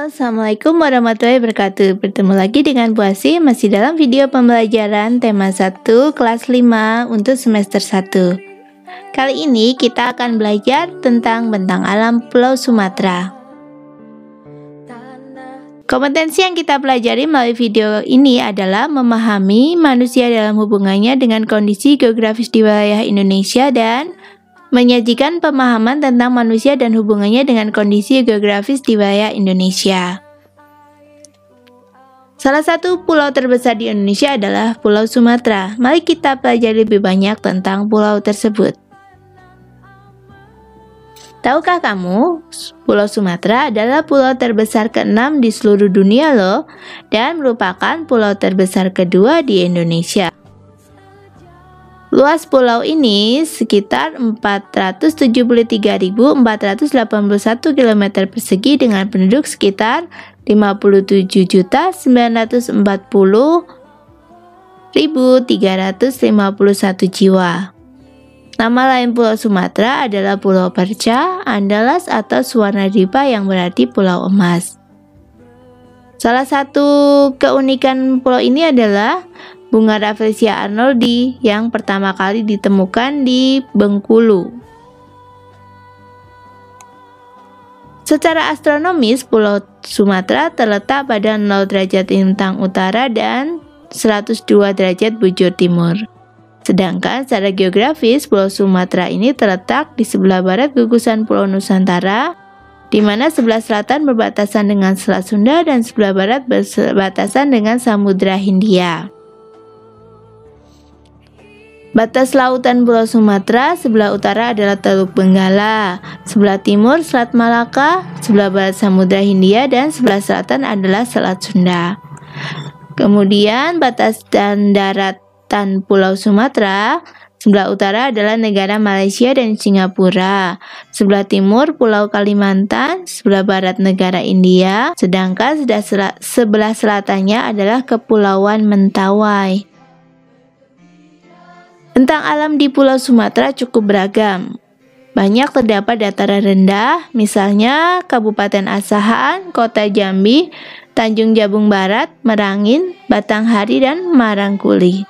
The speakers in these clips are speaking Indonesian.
Halo, Assalamualaikum warahmatullahi wabarakatuh. Bertemu lagi dengan Bu Asih, masih dalam video pembelajaran tema 1 kelas 5 untuk semester 1. Kali ini kita akan belajar tentang bentang alam Pulau Sumatera. Kompetensi yang kita pelajari melalui video ini adalah memahami manusia dalam hubungannya dengan kondisi geografis di wilayah Indonesia dan menyajikan pemahaman tentang manusia dan hubungannya dengan kondisi geografis di wilayah Indonesia. Salah satu pulau terbesar di Indonesia adalah Pulau Sumatera. Mari kita pelajari lebih banyak tentang pulau tersebut. Tahukah kamu, Pulau Sumatera adalah pulau terbesar ke-6 di seluruh dunia loh, dan merupakan pulau terbesar kedua di Indonesia. Luas pulau ini sekitar 473.481 km persegi dengan penduduk sekitar 57.940.351 jiwa. Nama lain Pulau Sumatera adalah Pulau Perca, Andalas atau Suwarnadipa yang berarti Pulau Emas. Salah satu keunikan pulau ini adalah bunga Rafflesia arnoldii yang pertama kali ditemukan di Bengkulu. Secara astronomis, Pulau Sumatera terletak pada 0 derajat lintang utara dan 102 derajat bujur timur. Sedangkan secara geografis, Pulau Sumatera ini terletak di sebelah barat gugusan Pulau Nusantara, di mana sebelah selatan berbatasan dengan Selat Sunda dan sebelah barat berbatasan dengan Samudra Hindia. Batas lautan Pulau Sumatera sebelah utara adalah Teluk Benggala, sebelah timur Selat Malaka, sebelah barat Samudra Hindia, dan sebelah selatan adalah Selat Sunda. Kemudian batas dan daratan Pulau Sumatera sebelah utara adalah negara Malaysia dan Singapura, sebelah timur Pulau Kalimantan, sebelah barat negara India, sedangkan sebelah selatannya adalah Kepulauan Mentawai. Bentang alam di Pulau Sumatera cukup beragam. Banyak terdapat dataran rendah, misalnya Kabupaten Asahan, Kota Jambi, Tanjung Jabung Barat, Merangin, Batanghari, dan Matangkuli.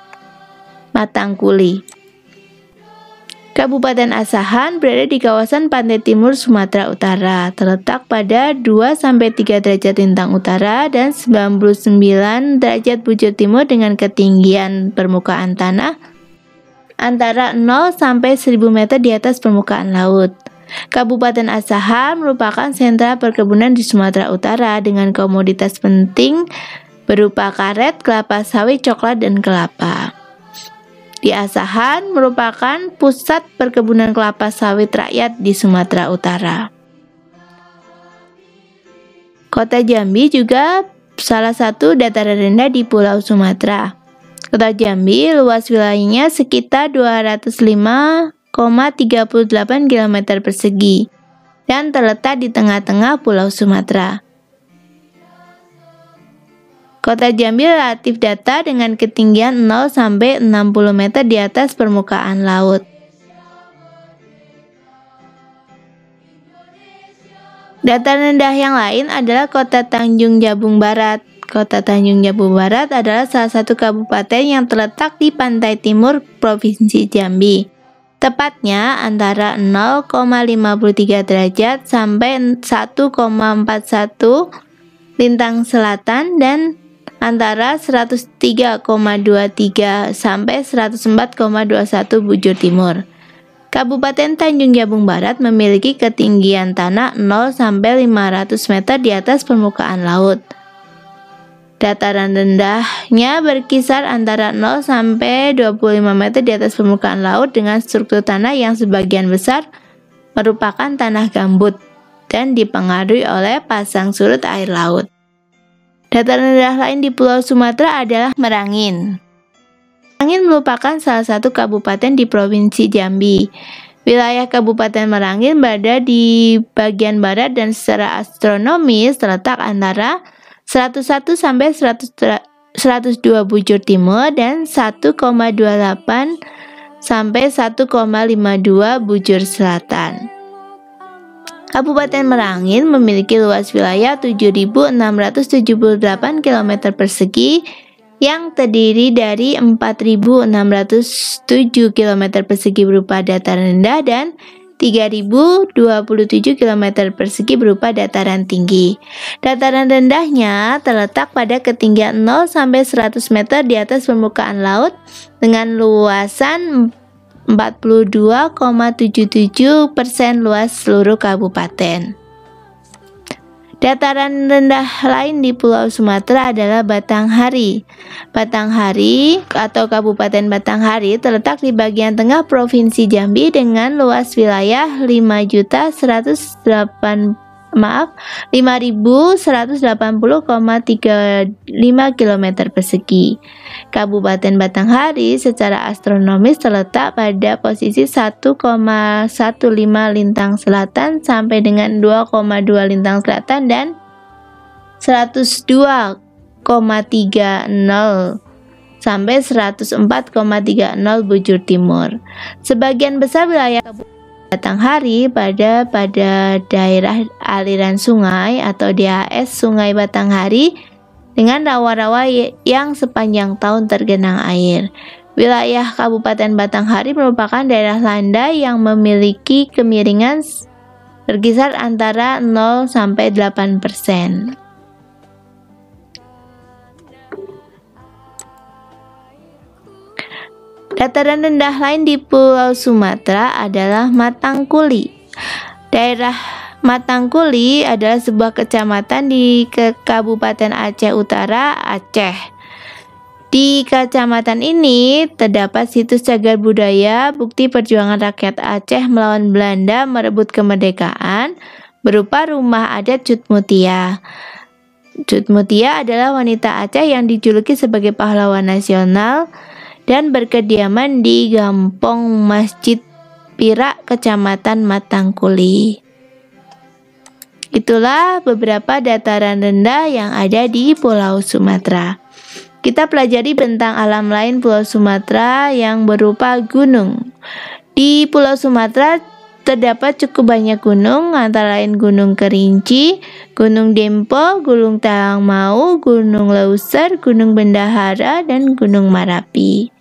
Kabupaten Asahan berada di kawasan pantai timur Sumatera Utara, terletak pada 2-3 derajat lintang utara dan 99 derajat bujur timur dengan ketinggian permukaan tanah antara 0 sampai 1000 meter di atas permukaan laut. Kabupaten Asahan merupakan sentra perkebunan di Sumatera Utara dengan komoditas penting berupa karet, kelapa sawit, coklat, dan kelapa. Di Asahan merupakan pusat perkebunan kelapa sawit rakyat di Sumatera Utara. Kota Jambi juga salah satu dataran rendah di Pulau Sumatera. Kota Jambi luas wilayahnya sekitar 205,38 km persegi dan terletak di tengah-tengah Pulau Sumatera. Kota Jambi relatif datar dengan ketinggian 0 sampai 60 meter di atas permukaan laut. Dataran rendah yang lain adalah Kota Tanjung Jabung Barat. Kota Tanjung Jabung Barat adalah salah satu kabupaten yang terletak di pantai timur Provinsi Jambi. Tepatnya antara 0,53 derajat sampai 1,41 lintang selatan dan antara 103,23 sampai 104,21 bujur timur. Kabupaten Tanjung Jabung Barat memiliki ketinggian tanah 0 sampai 500 meter di atas permukaan laut. Dataran rendahnya berkisar antara 0 sampai 25 meter di atas permukaan laut dengan struktur tanah yang sebagian besar merupakan tanah gambut dan dipengaruhi oleh pasang surut air laut. Dataran rendah lain di Pulau Sumatera adalah Merangin. Merangin merupakan salah satu kabupaten di Provinsi Jambi. Wilayah Kabupaten Merangin berada di bagian barat dan secara astronomis terletak antara 101 sampai 102 bujur timur dan 1,28 sampai 1,52 bujur selatan. Kabupaten Merangin memiliki luas wilayah 7.678 km persegi yang terdiri dari 4.607 km persegi berupa dataran rendah dan 3.027 km persegi berupa dataran tinggi. Dataran rendahnya terletak pada ketinggian 0 sampai 100 meter di atas permukaan laut dengan luasan 42,77% luas seluruh kabupaten. Dataran rendah lain di Pulau Sumatera adalah Batanghari. Batanghari atau Kabupaten Batanghari terletak di bagian tengah Provinsi Jambi dengan luas wilayah 5.180,35 km persegi. Kabupaten Batanghari secara astronomis terletak pada posisi 1,15 lintang selatan sampai dengan 2,2 lintang selatan dan 102,30 sampai 104,30 bujur timur. Sebagian besar wilayah Batanghari pada daerah aliran sungai atau DAS Sungai Batanghari dengan rawa-rawa yang sepanjang tahun tergenang air. Wilayah Kabupaten Batanghari merupakan daerah landai yang memiliki kemiringan berkisar antara 0 sampai 8%. Dataran rendah lain di Pulau Sumatera adalah Matangkuli. Daerah Matangkuli adalah sebuah kecamatan di Kabupaten Aceh Utara, Aceh. Di kecamatan ini terdapat situs cagar budaya bukti perjuangan rakyat Aceh melawan Belanda merebut kemerdekaan berupa rumah adat Cut Mutia. Cut Mutia adalah wanita Aceh yang dijuluki sebagai pahlawan nasional dan berkediaman di Gampong Masjid Pirak, Kecamatan Matangkuli. Itulah beberapa dataran rendah yang ada di Pulau Sumatera. Kita pelajari bentang alam lain Pulau Sumatera yang berupa gunung. Di Pulau Sumatera terdapat cukup banyak gunung, antara lain Gunung Kerinci, Gunung Dempo, Gunung Talangmau, Gunung Leuser, Gunung Bendahara, dan Gunung Marapi.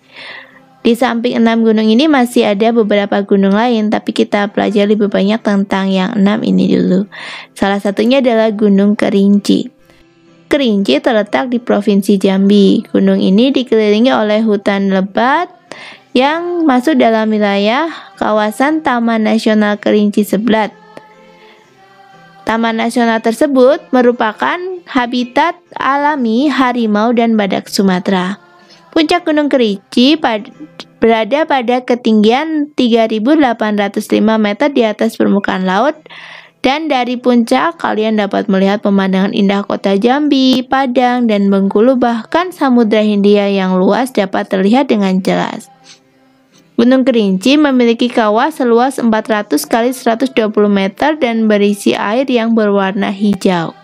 Di samping 6 gunung ini masih ada beberapa gunung lain, tapi kita pelajari lebih banyak tentang yang 6 ini dulu. Salah satunya adalah Gunung Kerinci. Kerinci terletak di Provinsi Jambi. Gunung ini dikelilingi oleh hutan lebat yang masuk dalam wilayah kawasan Taman Nasional Kerinci Seblat. Taman nasional tersebut merupakan habitat alami harimau dan badak Sumatera. Puncak Gunung Kerinci berada pada ketinggian 3.805 meter di atas permukaan laut, dan dari puncak kalian dapat melihat pemandangan indah kota Jambi, Padang, dan Bengkulu, bahkan Samudra Hindia yang luas dapat terlihat dengan jelas. Gunung Kerinci memiliki kawah seluas 400 kali 120 meter dan berisi air yang berwarna hijau.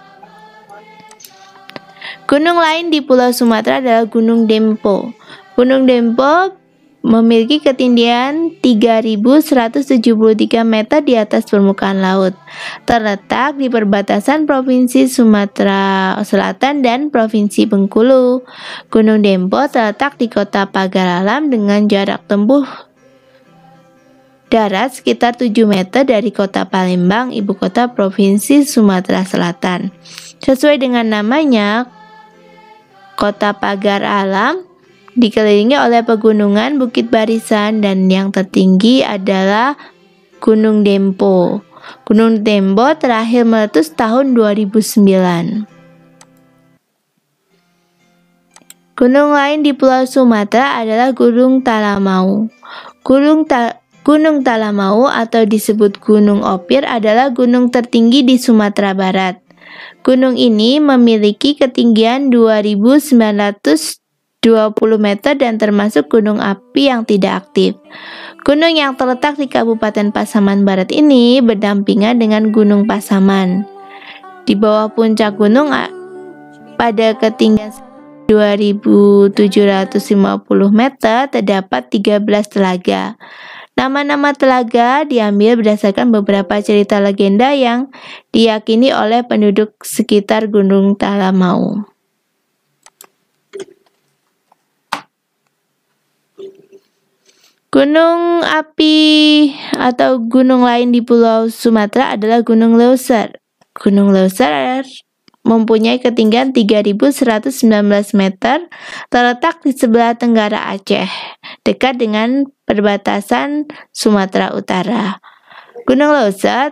Gunung lain di Pulau Sumatera adalah Gunung Dempo. Gunung Dempo memiliki ketinggian 3.173 meter di atas permukaan laut. Terletak di perbatasan Provinsi Sumatera Selatan dan Provinsi Bengkulu. Gunung Dempo terletak di Kota Pagar Alam dengan jarak tempuh darat sekitar 7 meter dari Kota Palembang, ibu kota Provinsi Sumatera Selatan. Sesuai dengan namanya, Kota Pagar Alam dikelilingi oleh pegunungan Bukit Barisan dan yang tertinggi adalah Gunung Dempo. Gunung Dempo terakhir meletus tahun 2009. Gunung lain di Pulau Sumatera adalah Gunung Talamau. Gunung Talamau atau disebut Gunung Opir adalah gunung tertinggi di Sumatera Barat. Gunung ini memiliki ketinggian 2.920 meter dan termasuk gunung api yang tidak aktif. Gunung yang terletak di Kabupaten Pasaman Barat ini berdampingan dengan Gunung Pasaman. Di bawah puncak gunung pada ketinggian 2.750 meter terdapat 13 telaga. Nama-nama telaga diambil berdasarkan beberapa cerita legenda yang diyakini oleh penduduk sekitar Gunung Talamau. Gunung api atau gunung lain di Pulau Sumatera adalah Gunung Leuser. Gunung Leuser mempunyai ketinggian 3.119 meter, terletak di sebelah tenggara Aceh, dekat dengan perbatasan Sumatera Utara. Gunung Leuser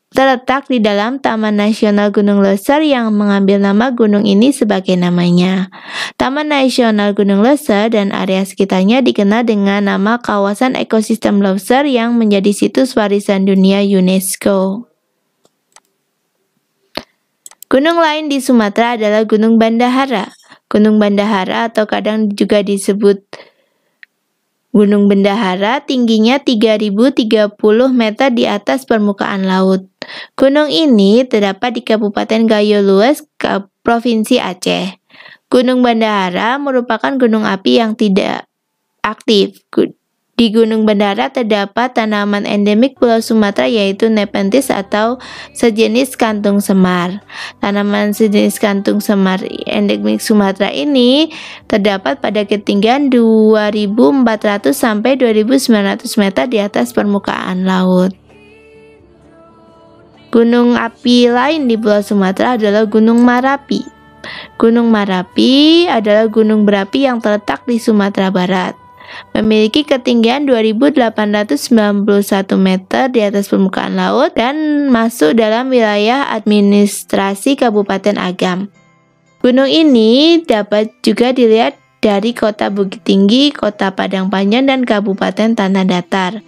terletak di dalam Taman Nasional Gunung Leuser yang mengambil nama gunung ini sebagai namanya. Taman Nasional Gunung Leuser dan area sekitarnya dikenal dengan nama Kawasan Ekosistem Leuser yang menjadi situs warisan dunia UNESCO. Gunung lain di Sumatera adalah Gunung Bandahara. Gunung Bandahara atau kadang juga disebut Gunung Bendahara tingginya 3.030 meter di atas permukaan laut. Gunung ini terdapat di Kabupaten Gayo Lues, Provinsi Aceh. Gunung Bandahara merupakan gunung api yang tidak aktif. Di Gunung Bandahara terdapat tanaman endemik Pulau Sumatera yaitu Nepenthes atau sejenis kantung semar. Tanaman sejenis kantung semar endemik Sumatera ini terdapat pada ketinggian 2.400 sampai 2.900 meter di atas permukaan laut. Gunung api lain di Pulau Sumatera adalah Gunung Marapi. Gunung Marapi adalah gunung berapi yang terletak di Sumatera Barat. Memiliki ketinggian 2.891 meter di atas permukaan laut dan masuk dalam wilayah administrasi Kabupaten Agam. Gunung ini dapat juga dilihat dari Kota Bukit Tinggi, Kota Padang Panjang, dan Kabupaten Tanah Datar.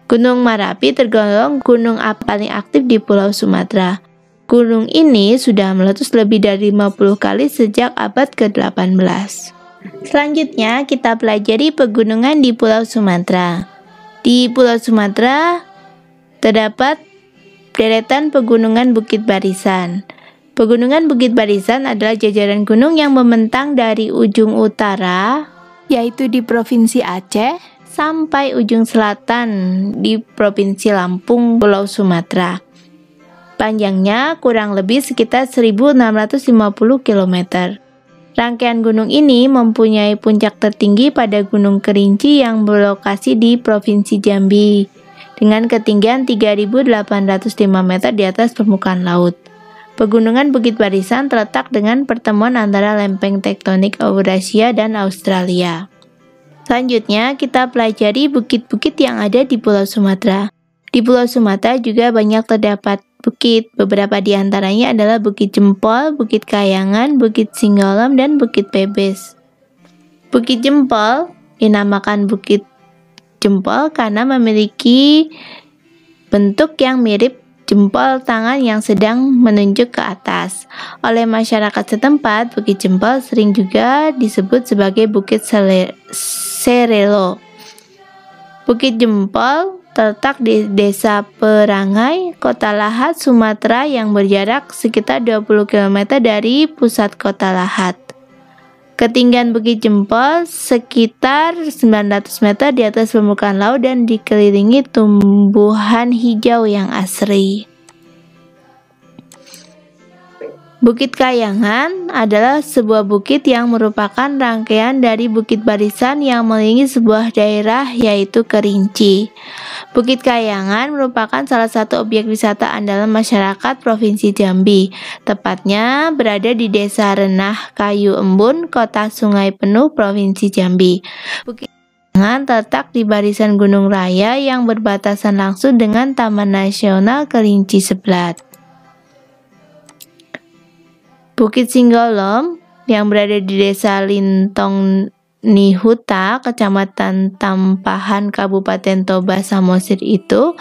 Gunung Marapi tergolong gunung api paling aktif di Pulau Sumatera. Gunung ini sudah meletus lebih dari 50 kali sejak abad ke-18. Selanjutnya, kita pelajari pegunungan di Pulau Sumatera. Di Pulau Sumatera terdapat deretan pegunungan Bukit Barisan. Pegunungan Bukit Barisan adalah jajaran gunung yang membentang dari ujung utara, yaitu di Provinsi Aceh, sampai ujung selatan di Provinsi Lampung, Pulau Sumatera. Panjangnya kurang lebih sekitar 1.650 km. Rangkaian gunung ini mempunyai puncak tertinggi pada Gunung Kerinci yang berlokasi di Provinsi Jambi dengan ketinggian 3.805 meter di atas permukaan laut. Pegunungan Bukit Barisan terletak dengan pertemuan antara lempeng tektonik Eurasia dan Australia. Selanjutnya, kita pelajari bukit-bukit yang ada di Pulau Sumatera. Di Pulau Sumatera juga banyak terdapat bukit, beberapa di antaranya adalah Bukit Jempol, Bukit Kayangan, Bukit Singgolom, dan Bukit Pebes. Bukit Jempol dinamakan Bukit Jempol karena memiliki bentuk yang mirip jempol tangan yang sedang menunjuk ke atas. Oleh masyarakat setempat, Bukit Jempol sering juga disebut sebagai Bukit Serelo. Bukit Jempol terletak di Desa Perangai, Kota Lahat, Sumatera yang berjarak sekitar 20 km dari pusat Kota Lahat. Ketinggian Bukit Jempol sekitar 900 meter di atas permukaan laut dan dikelilingi tumbuhan hijau yang asri. Bukit Kayangan adalah sebuah bukit yang merupakan rangkaian dari bukit barisan yang mengelilingi sebuah daerah yaitu Kerinci. Bukit Kayangan merupakan salah satu objek wisata andalan masyarakat Provinsi Jambi. Tepatnya berada di Desa Renah Kayu Embun, Kota Sungai Penuh, Provinsi Jambi. Bukit Kayangan terletak di barisan Gunung Raya yang berbatasan langsung dengan Taman Nasional Kerinci Seblat. Bukit Singgolom yang berada di Desa Lintong Nihuta, Kecamatan Tampahan, Kabupaten Toba Samosir itu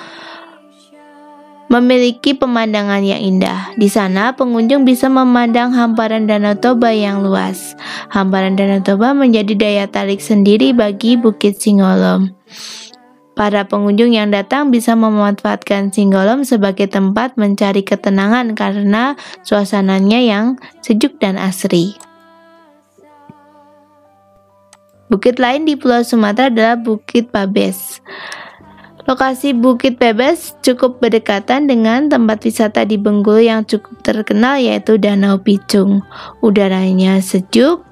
memiliki pemandangan yang indah. Di sana pengunjung bisa memandang hamparan Danau Toba yang luas. Hamparan Danau Toba menjadi daya tarik sendiri bagi Bukit Singgolom. Para pengunjung yang datang bisa memanfaatkan Singgolom sebagai tempat mencari ketenangan karena suasananya yang sejuk dan asri. Bukit lain di Pulau Sumatera adalah Bukit Pabes. Lokasi Bukit Bebes cukup berdekatan dengan tempat wisata di Bengkulu yang cukup terkenal, yaitu Danau Picung. Udaranya sejuk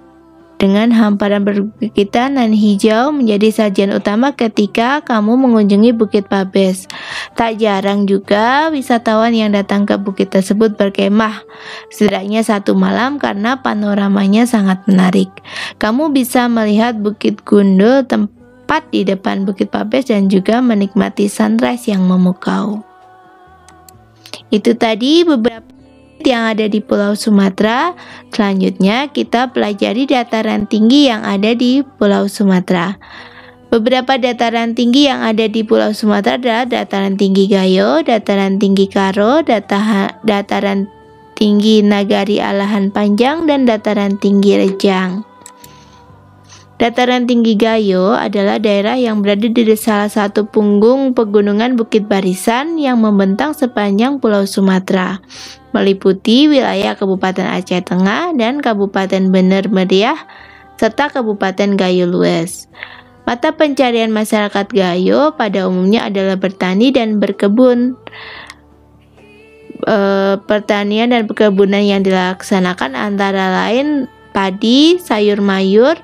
dengan hamparan perbukitan dan hijau menjadi sajian utama ketika kamu mengunjungi Bukit Bebes. Tak jarang juga wisatawan yang datang ke bukit tersebut berkemah setidaknya 1 malam karena panoramanya sangat menarik. Kamu bisa melihat Bukit Gundul tepat di depan Bukit Bebes dan juga menikmati sunrise yang memukau. Itu tadi beberapa yang ada di Pulau Sumatera. Selanjutnya kita pelajari dataran tinggi yang ada di Pulau Sumatera. Beberapa dataran tinggi yang ada di Pulau Sumatera adalah dataran tinggi Gayo, dataran tinggi Karo, dataran tinggi Nagari Alahan Panjang, dan dataran tinggi Rejang. Dataran tinggi Gayo adalah daerah yang berada di salah satu punggung pegunungan Bukit Barisan yang membentang sepanjang Pulau Sumatera, meliputi wilayah Kabupaten Aceh Tengah dan Kabupaten Bener Meriah serta Kabupaten Gayo Lues. Mata pencarian masyarakat Gayo pada umumnya adalah bertani dan berkebun. Pertanian dan perkebunan yang dilaksanakan antara lain padi, sayur mayur,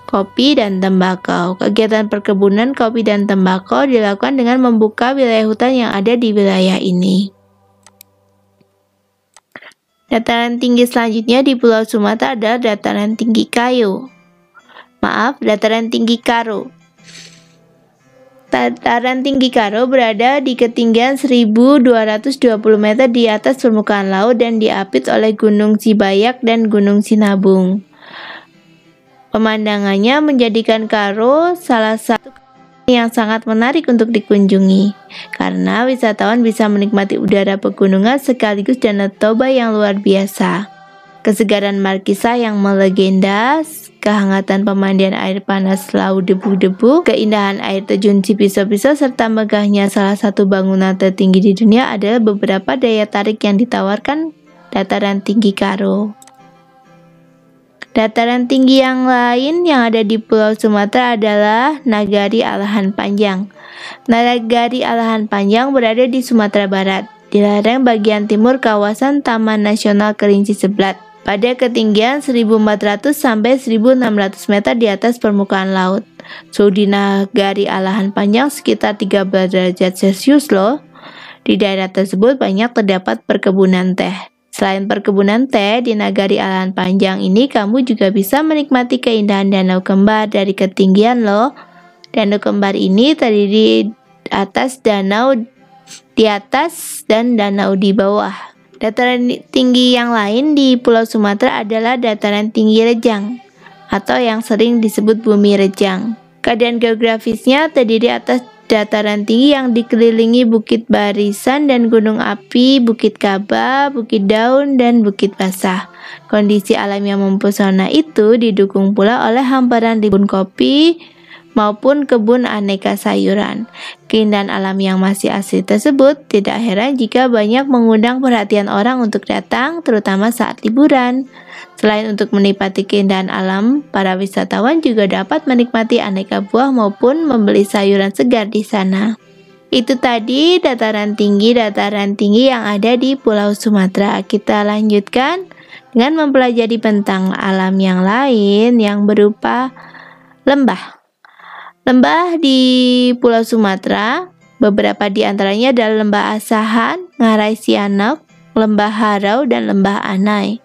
kopi, dan tembakau. Kegiatan perkebunan kopi dan tembakau dilakukan dengan membuka wilayah hutan yang ada di wilayah ini. Dataran tinggi selanjutnya di Pulau Sumatera adalah dataran tinggi dataran tinggi Karo. Dataran tinggi Karo berada di ketinggian 1220 meter di atas permukaan laut dan diapit oleh Gunung Cibayak dan Gunung Sinabung. Pemandangannya menjadikan Karo salah satu yang sangat menarik untuk dikunjungi karena wisatawan bisa menikmati udara pegunungan sekaligus Danau Toba yang luar biasa. Kesegaran markisa yang melegenda, kehangatan pemandian air panas laut debu-debu, keindahan air terjun Cipiso-Piso, serta megahnya salah satu bangunan tertinggi di dunia adalah beberapa daya tarik yang ditawarkan dataran tinggi Karo. Dataran tinggi yang lain yang ada di Pulau Sumatera adalah Nagari Alahan Panjang. Nagari Alahan Panjang berada di Sumatera Barat, di lereng bagian timur kawasan Taman Nasional Kerinci Seblat, pada ketinggian 1400 sampai 1600 meter di atas permukaan laut. Suhu di Nagari Alahan Panjang sekitar 13 derajat Celcius loh. Di daerah tersebut banyak terdapat perkebunan teh. Selain perkebunan teh, di Nagari Alahan Panjang ini kamu juga bisa menikmati keindahan Danau Kembar dari ketinggian loh. Danau Kembar ini terdiri atas danau di atas dan danau di bawah. Dataran tinggi yang lain di Pulau Sumatera adalah dataran tinggi Rejang atau yang sering disebut Bumi Rejang. Keadaan geografisnya terdiri atas dataran tinggi yang dikelilingi Bukit Barisan dan Gunung Api, Bukit Kaba, Bukit Daun, dan Bukit Basah. Kondisi alam yang mempesona itu didukung pula oleh hamparan ribuan kopi maupun kebun aneka sayuran. Keindahan alam yang masih asli tersebut tidak heran jika banyak mengundang perhatian orang untuk datang, terutama saat liburan. Selain untuk menikmati keindahan alam, para wisatawan juga dapat menikmati aneka buah maupun membeli sayuran segar di sana. Itu tadi dataran tinggi yang ada di Pulau Sumatera. Kita lanjutkan dengan mempelajari tentang alam yang lain yang berupa lembah. Lembah di Pulau Sumatera, beberapa di antaranya adalah Lembah Asahan, Ngarai Sianok, Lembah Harau, dan Lembah Anai.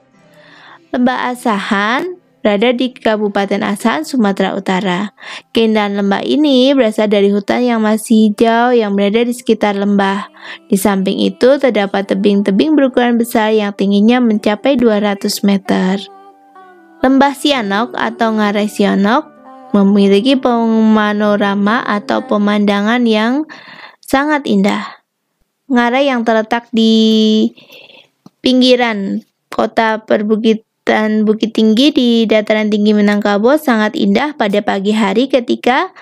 Lembah Asahan berada di Kabupaten Asahan, Sumatera Utara. Keindahan lembah ini berasal dari hutan yang masih hijau yang berada di sekitar lembah. Di samping itu terdapat tebing-tebing berukuran besar yang tingginya mencapai 200 meter. Lembah Sianok atau Ngarai Sianok memiliki panorama atau pemandangan yang sangat indah. Ngarai yang terletak di pinggiran kota perbukitan Bukit Tinggi di dataran tinggi Minangkabau sangat indah pada pagi hari ketika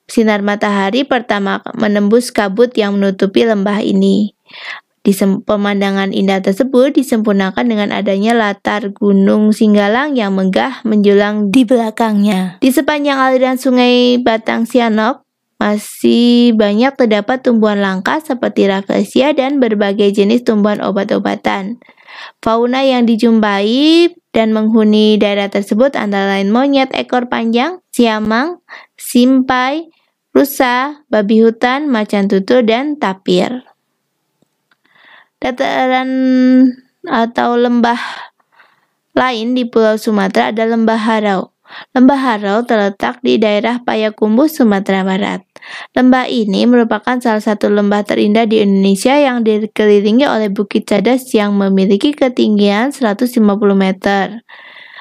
sinar matahari pertama menembus kabut yang menutupi lembah ini. Pemandangan indah tersebut disempurnakan dengan adanya latar Gunung Singgalang yang megah menjulang di belakangnya. Di sepanjang aliran sungai Batang Sianok masih banyak terdapat tumbuhan langka seperti rafflesia dan berbagai jenis tumbuhan obat-obatan. Fauna yang dijumpai dan menghuni daerah tersebut antara lain monyet ekor panjang, siamang, simpai, rusa, babi hutan, macan tutul, dan tapir. Dataran atau lembah lain di Pulau Sumatera ada Lembah Harau. Lembah Harau terletak di daerah Payakumbuh, Sumatera Barat. Lembah ini merupakan salah satu lembah terindah di Indonesia yang dikelilingi oleh Bukit Cadas yang memiliki ketinggian 150 meter.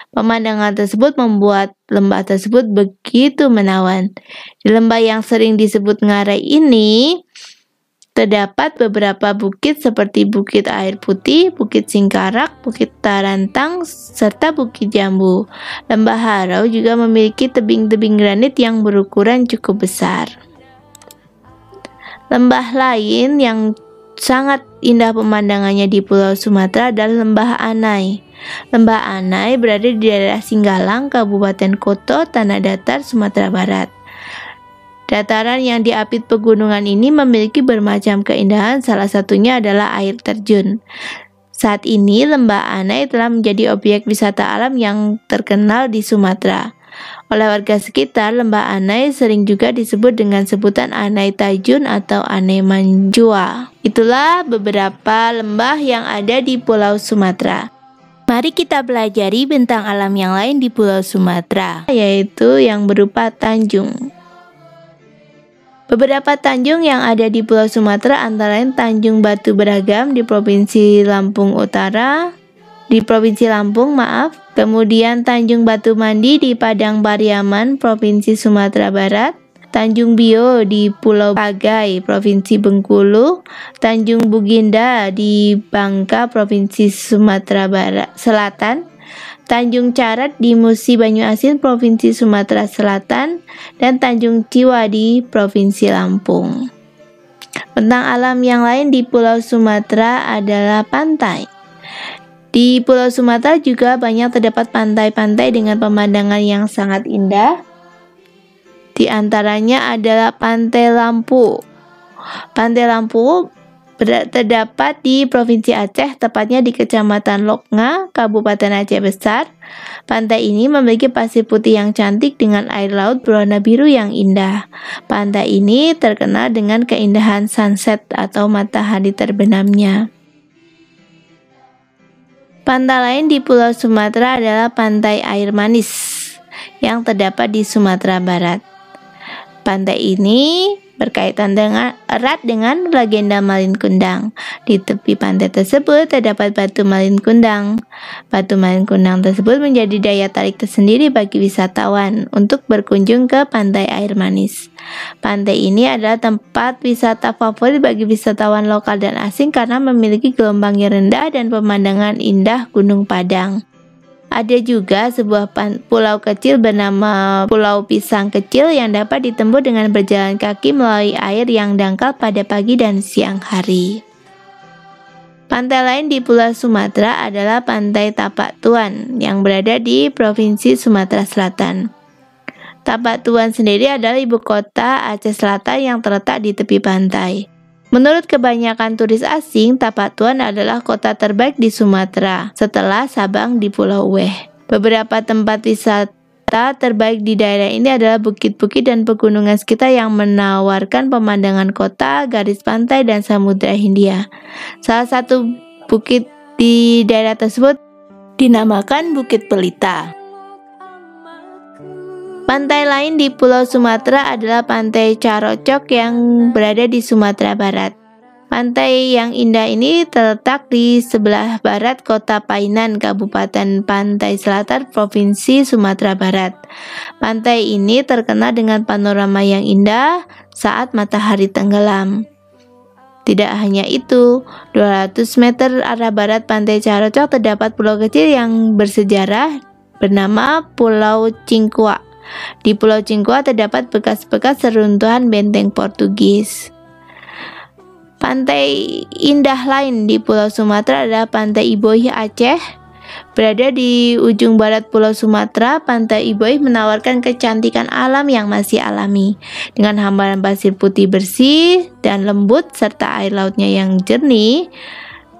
Pemandangan tersebut membuat lembah tersebut begitu menawan. Di lembah yang sering disebut Ngarai ini, terdapat beberapa bukit seperti Bukit Air Putih, Bukit Singkarak, Bukit Tarantang, serta Bukit Jambu. Lembah Harau juga memiliki tebing-tebing granit yang berukuran cukup besar. Lembah lain yang sangat indah pemandangannya di Pulau Sumatera adalah Lembah Anai. Lembah Anai berada di daerah Singgalang, Kabupaten Koto, Tanah Datar, Sumatera Barat. Dataran yang diapit pegunungan ini memiliki bermacam keindahan, salah satunya adalah air terjun. Saat ini, Lembah Anai telah menjadi objek wisata alam yang terkenal di Sumatera. Oleh warga sekitar, Lembah Anai sering juga disebut dengan sebutan Anai Tajun atau Anai Manjua. Itulah beberapa lembah yang ada di Pulau Sumatera. Mari kita pelajari bentang alam yang lain di Pulau Sumatera, yaitu yang berupa tanjung. Beberapa tanjung yang ada di Pulau Sumatera antara lain Tanjung Batu Beragam di Provinsi Lampung, kemudian Tanjung Batu Mandi di Padang Pariaman, Provinsi Sumatera Barat, Tanjung Bio di Pulau Pagai, Provinsi Bengkulu, Tanjung Buginda di Bangka, Provinsi Sumatera Selatan, Tanjung Carat di Musi Banyuasin, Provinsi Sumatera Selatan, dan Tanjung Ciwa di Provinsi Lampung. Bentang alam yang lain di Pulau Sumatera adalah pantai. Di Pulau Sumatera juga banyak terdapat pantai-pantai dengan pemandangan yang sangat indah. Di antaranya adalah Pantai Lampu. Pantai Lampu terdapat di Provinsi Aceh, tepatnya di Kecamatan Loknga, Kabupaten Aceh Besar. Pantai ini memiliki pasir putih yang cantik dengan air laut berwarna biru yang indah. Pantai ini terkenal dengan keindahan sunset atau matahari terbenamnya. Pantai lain di Pulau Sumatera adalah Pantai Air Manis yang terdapat di Sumatera Barat. Pantai ini berkaitan erat dengan legenda Malin Kundang. Di tepi pantai tersebut terdapat batu Malin Kundang. Batu Malin Kundang tersebut menjadi daya tarik tersendiri bagi wisatawan untuk berkunjung ke Pantai Air Manis. Pantai ini adalah tempat wisata favorit bagi wisatawan lokal dan asing karena memiliki gelombang yang rendah dan pemandangan indah Gunung Padang. Ada juga sebuah pulau kecil bernama Pulau Pisang Kecil yang dapat ditempuh dengan berjalan kaki melalui air yang dangkal pada pagi dan siang hari. Pantai lain di Pulau Sumatera adalah Pantai Tapak Tuan yang berada di Provinsi Sumatera Selatan. Tapak Tuan sendiri adalah ibu kota Aceh Selatan yang terletak di tepi pantai. Menurut kebanyakan turis asing, Tapak Tuan adalah kota terbaik di Sumatera setelah Sabang di Pulau Weh. Beberapa tempat wisata terbaik di daerah ini adalah bukit-bukit dan pegunungan sekitar yang menawarkan pemandangan kota, garis pantai, dan Samudra Hindia. Salah satu bukit di daerah tersebut dinamakan Bukit Pelita. Pantai lain di Pulau Sumatera adalah Pantai Carocok yang berada di Sumatera Barat. Pantai yang indah ini terletak di sebelah barat Kota Painan, Kabupaten Pantai Selatan, Provinsi Sumatera Barat. Pantai ini terkenal dengan panorama yang indah saat matahari tenggelam. Tidak hanya itu, 200 meter arah barat Pantai Carocok terdapat pulau kecil yang bersejarah bernama Pulau Cingkua. Di Pulau Cingkua terdapat bekas-bekas seruntuhan benteng Portugis. Pantai indah lain di Pulau Sumatera adalah Pantai Iboih Aceh, Berada di ujung barat Pulau Sumatera, Pantai Iboih menawarkan kecantikan alam yang masih alami. Dengan hamparan pasir putih bersih dan lembut serta air lautnya yang jernih,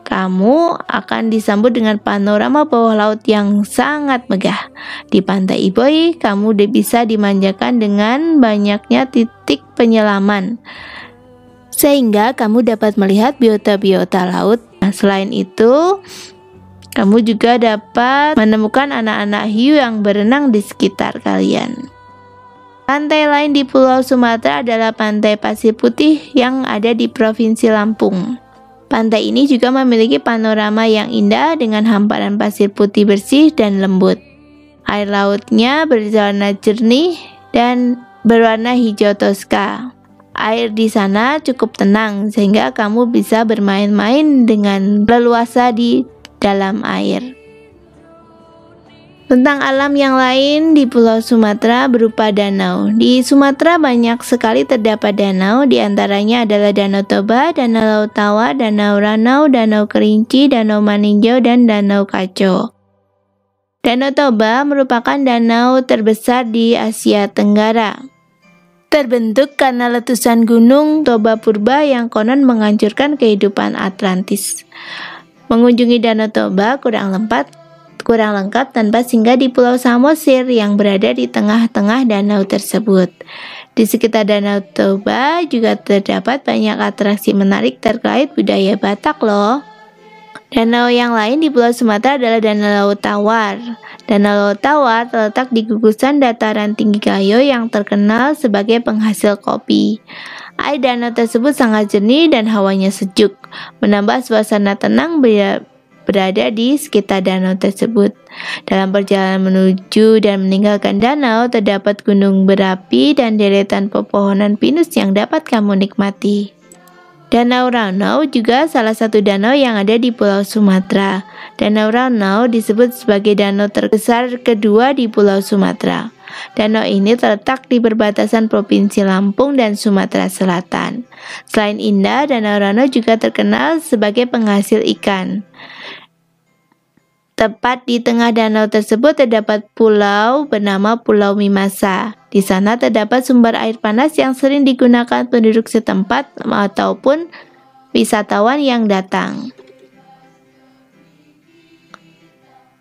kamu akan disambut dengan panorama bawah laut yang sangat megah. Di Pantai Iboih, kamu bisa dimanjakan dengan banyaknya titik penyelaman, sehingga kamu dapat melihat biota-biota laut. Nah, selain itu, kamu juga dapat menemukan anak-anak hiu yang berenang di sekitar kalian. Pantai lain di Pulau Sumatera adalah Pantai Pasir Putih yang ada di Provinsi Lampung. Pantai ini juga memiliki panorama yang indah dengan hamparan pasir putih bersih dan lembut. Air lautnya berwarna jernih dan berwarna hijau toska. Air di sana cukup tenang sehingga kamu bisa bermain-main dengan leluasa di dalam air. Tentang alam yang lain di Pulau Sumatera berupa danau. Di Sumatera banyak sekali terdapat danau, di antaranya adalah Danau Toba, Danau Laut Tawar, Danau Ranau, Danau Kerinci, Danau Maninjau, dan Danau Kaco. Danau Toba merupakan danau terbesar di Asia Tenggara. Terbentuk karena letusan gunung Toba Purba yang konon menghancurkan kehidupan Atlantis. Mengunjungi Danau Toba kurang lengkap tanpa singgah di Pulau Samosir yang berada di tengah-tengah danau tersebut. Di sekitar Danau Toba juga terdapat banyak atraksi menarik terkait budaya Batak loh. Danau yang lain di Pulau Sumatera adalah Danau Laut Tawar. Danau Laut Tawar terletak di gugusan dataran tinggi Gayo yang terkenal sebagai penghasil kopi. Air danau tersebut sangat jernih dan hawanya sejuk, menambah suasana tenang berada di sekitar danau tersebut. Dalam perjalanan menuju dan meninggalkan danau, terdapat gunung berapi dan deretan pepohonan pinus yang dapat kamu nikmati. Danau Ranau juga salah satu danau yang ada di Pulau Sumatera. Danau Ranau disebut sebagai danau terbesar kedua di Pulau Sumatera. Danau ini terletak di perbatasan Provinsi Lampung dan Sumatera Selatan. Selain indah, Danau Ranau juga terkenal sebagai penghasil ikan. Tepat di tengah danau tersebut terdapat pulau bernama Pulau Mimasa. Di sana terdapat sumber air panas yang sering digunakan penduduk setempat ataupun wisatawan yang datang.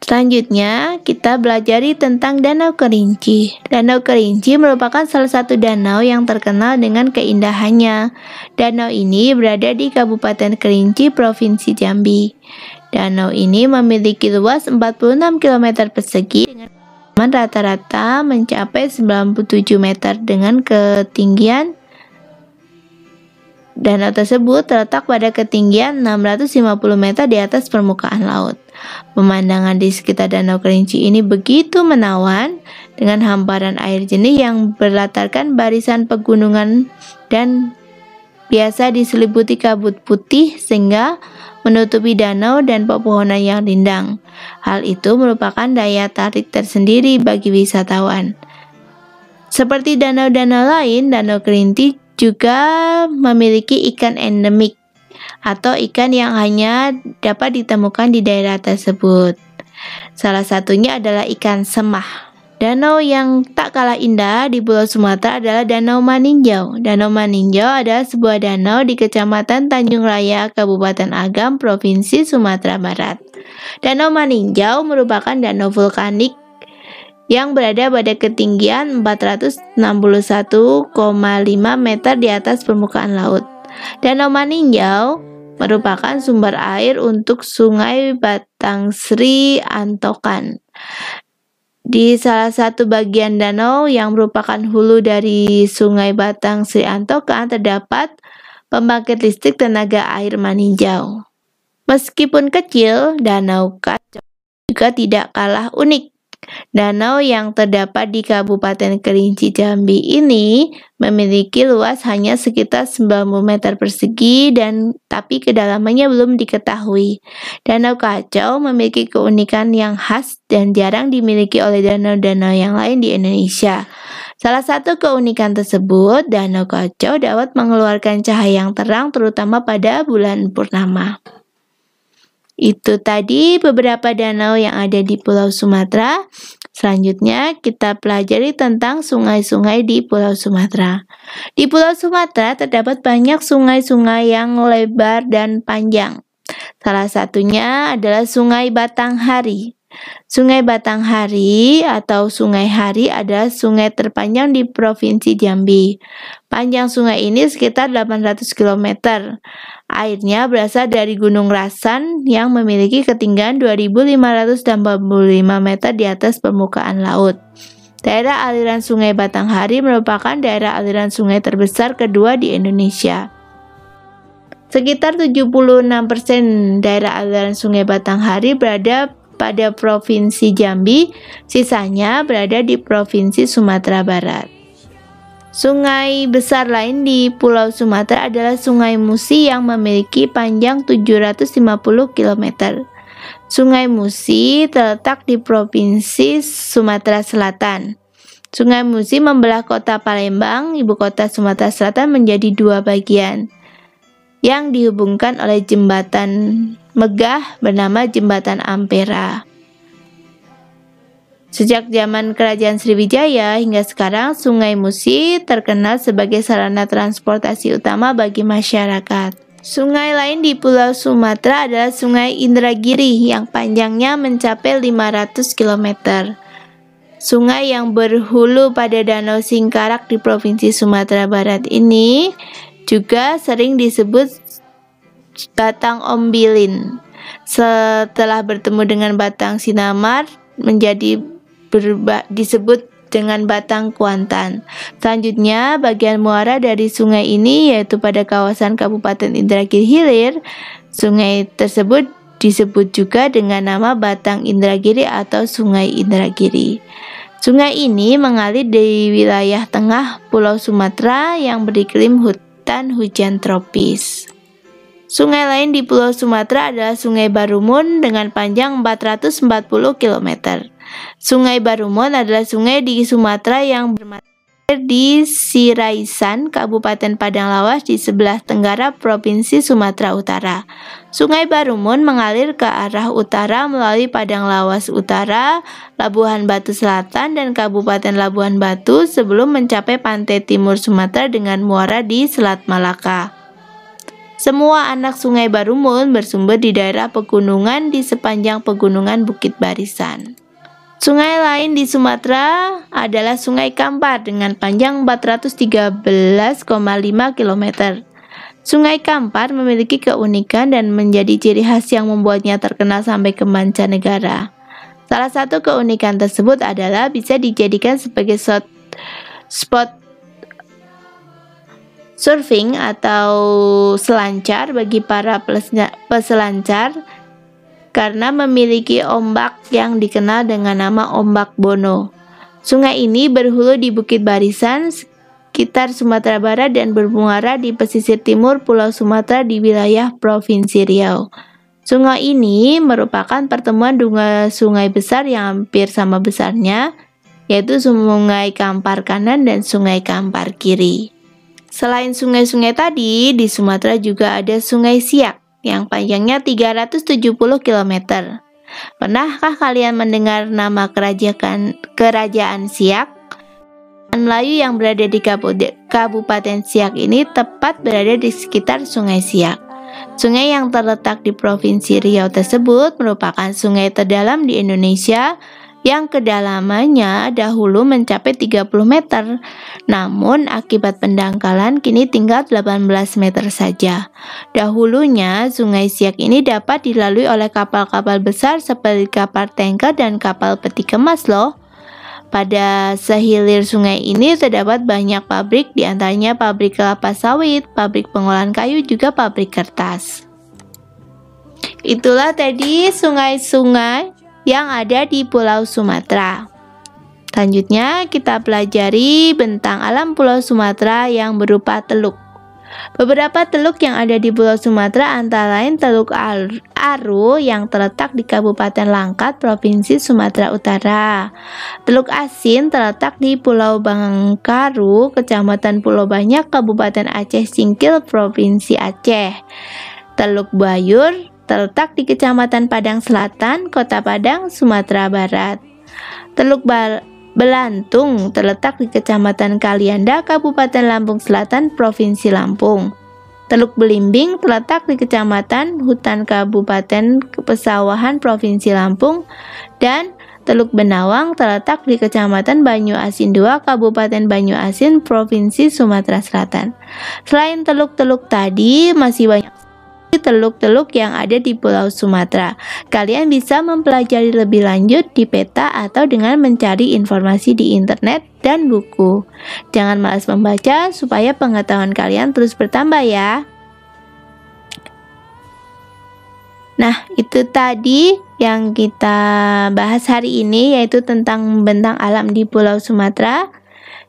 Selanjutnya, kita belajari tentang Danau Kerinci. Danau Kerinci merupakan salah satu danau yang terkenal dengan keindahannya. Danau ini berada di Kabupaten Kerinci, Provinsi Jambi. Danau ini memiliki luas 46 km persegi dengan rata-rata mencapai 97 meter dengan ketinggian. Danau tersebut terletak pada ketinggian 650 meter di atas permukaan laut. Pemandangan di sekitar Danau Kerinci ini begitu menawan dengan hamparan air jernih yang berlatarkan barisan pegunungan dan biasa diselimuti kabut putih sehingga menutupi danau dan pepohonan yang rindang. Hal itu merupakan daya tarik tersendiri bagi wisatawan. Seperti danau-danau lain, Danau Kerinci juga memiliki ikan endemik atau ikan yang hanya dapat ditemukan di daerah tersebut. Salah satunya adalah ikan semah. Danau yang tak kalah indah di Pulau Sumatera adalah Danau Maninjau. Danau Maninjau adalah sebuah danau di Kecamatan Tanjung Raya, Kabupaten Agam, Provinsi Sumatera Barat. Danau Maninjau merupakan danau vulkanik yang berada pada ketinggian 461,5 meter di atas permukaan laut. Danau Maninjau merupakan sumber air untuk Sungai Batang Sri Antokan. Di salah satu bagian danau yang merupakan hulu dari Sungai Batang Sri Antokan terdapat pembangkit listrik tenaga air Maninjau. Meskipun kecil, Danau Kaco juga tidak kalah unik. Danau yang terdapat di Kabupaten Kerinci Jambi ini memiliki luas hanya sekitar 90 meter persegi tapi kedalamannya belum diketahui. Danau Kacau memiliki keunikan yang khas dan jarang dimiliki oleh danau-danau yang lain di Indonesia. Salah satu keunikan tersebut, Danau Kacau dapat mengeluarkan cahaya yang terang terutama pada bulan purnama. Itu tadi beberapa danau yang ada di Pulau Sumatera. Selanjutnya kita pelajari tentang sungai-sungai di Pulau Sumatera. Di Pulau Sumatera terdapat banyak sungai-sungai yang lebar dan panjang. Salah satunya adalah Sungai Batanghari. Sungai Batanghari atau Sungai Hari adalah sungai terpanjang di Provinsi Jambi. Panjang sungai ini sekitar 800 km. Airnya berasal dari Gunung Rasan yang memiliki ketinggian 2.585 meter di atas permukaan laut. Daerah aliran Sungai Batanghari merupakan daerah aliran sungai terbesar kedua di Indonesia. Sekitar 76% daerah aliran Sungai Batanghari berada pada Provinsi Jambi, sisanya berada di Provinsi Sumatera Barat. Sungai besar lain di Pulau Sumatera adalah Sungai Musi yang memiliki panjang 750 km. Sungai Musi terletak di Provinsi Sumatera Selatan. Sungai Musi membelah kota Palembang, ibu kota Sumatera Selatan, menjadi dua bagian yang dihubungkan oleh jembatan megah bernama Jembatan Ampera. Sejak zaman Kerajaan Sriwijaya hingga sekarang, Sungai Musi terkenal sebagai sarana transportasi utama bagi masyarakat. Sungai lain di Pulau Sumatera adalah Sungai Indragiri yang panjangnya mencapai 500 km. Sungai yang berhulu pada Danau Singkarak di Provinsi Sumatera Barat ini juga sering disebut Batang Ombilin. Setelah bertemu dengan Batang Sinamar menjadi disebut dengan Batang Kuantan. Selanjutnya, bagian muara dari sungai ini yaitu pada kawasan Kabupaten Indragiri Hilir. Sungai tersebut disebut juga dengan nama Batang Indragiri atau Sungai Indragiri. Sungai ini mengalir di wilayah tengah Pulau Sumatera yang beriklim hutan hujan tropis. Sungai lain di Pulau Sumatera adalah Sungai Barumun dengan panjang 440 km. Sungai Barumun adalah sungai di Sumatera yang bermata di Siraisan, Kabupaten Padang Lawas di sebelah tenggara Provinsi Sumatera Utara. Sungai Barumun mengalir ke arah utara melalui Padang Lawas Utara, Labuhan Batu Selatan, dan Kabupaten Labuhan Batu sebelum mencapai pantai timur Sumatera dengan muara di Selat Malaka. Semua anak Sungai Barumun bersumber di daerah pegunungan di sepanjang pegunungan Bukit Barisan. Sungai lain di Sumatera adalah Sungai Kampar dengan panjang 413,5 km. Sungai Kampar memiliki keunikan dan menjadi ciri khas yang membuatnya terkenal sampai ke mancanegara. Salah satu keunikan tersebut adalah bisa dijadikan sebagai spot surfing atau selancar bagi para peselancar karena memiliki ombak yang dikenal dengan nama Ombak Bono. Sungai ini berhulu di Bukit Barisan, sekitar Sumatera Barat dan bermuara di pesisir timur Pulau Sumatera di wilayah Provinsi Riau. Sungai ini merupakan pertemuan dua sungai besar yang hampir sama besarnya, yaitu Sungai Kampar Kanan dan Sungai Kampar Kiri. Selain sungai-sungai tadi, di Sumatera juga ada Sungai Siak yang panjangnya 370 km. Pernahkah kalian mendengar nama Kerajaan Siak? Melayu yang berada di Kabupaten Siak ini tepat berada di sekitar Sungai Siak. Sungai yang terletak di Provinsi Riau tersebut merupakan sungai terdalam di Indonesia yang kedalamannya dahulu mencapai 30 meter. Namun akibat pendangkalan kini tinggal 18 meter saja. Dahulunya Sungai Siak ini dapat dilalui oleh kapal-kapal besar seperti kapal tanker dan kapal peti kemas loh. Pada sehilir sungai ini terdapat banyak pabrik, diantaranya pabrik kelapa sawit, pabrik pengolahan kayu, juga pabrik kertas. Itulah tadi sungai-sungai yang ada di Pulau Sumatera. Selanjutnya kita pelajari bentang alam Pulau Sumatera yang berupa teluk. Beberapa teluk yang ada di Pulau Sumatera antara lain Teluk Aru yang terletak di Kabupaten Langkat, Provinsi Sumatera Utara. Teluk Asin terletak di Pulau Bangkaru, Kecamatan Pulau Banyak, Kabupaten Aceh Singkil, Provinsi Aceh. Teluk Bayur terletak di Kecamatan Padang Selatan, Kota Padang, Sumatera Barat. Teluk Belantung terletak di Kecamatan Kalianda, Kabupaten Lampung Selatan, Provinsi Lampung. Teluk Belimbing terletak di Kecamatan Hutan, Kabupaten Pesawahan, Provinsi Lampung. Dan Teluk Benawang terletak di Kecamatan Banyu Asin II, Kabupaten Banyu Asin, Provinsi Sumatera Selatan. Selain teluk-teluk tadi, masih banyak teluk-teluk yang ada di Pulau Sumatera. Kalian bisa mempelajari lebih lanjut di peta atau dengan mencari informasi di internet dan buku. Jangan malas membaca supaya pengetahuan kalian terus bertambah ya. Nah, itu tadi yang kita bahas hari ini, yaitu tentang bentang alam di Pulau Sumatera.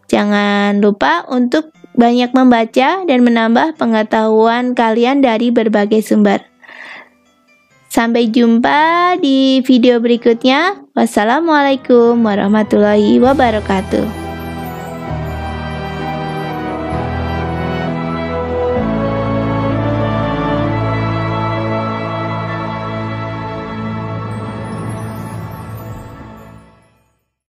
Jangan lupa untuk banyak membaca dan menambah pengetahuan kalian dari berbagai sumber. Sampai jumpa di video berikutnya. Wassalamualaikum warahmatullahi wabarakatuh.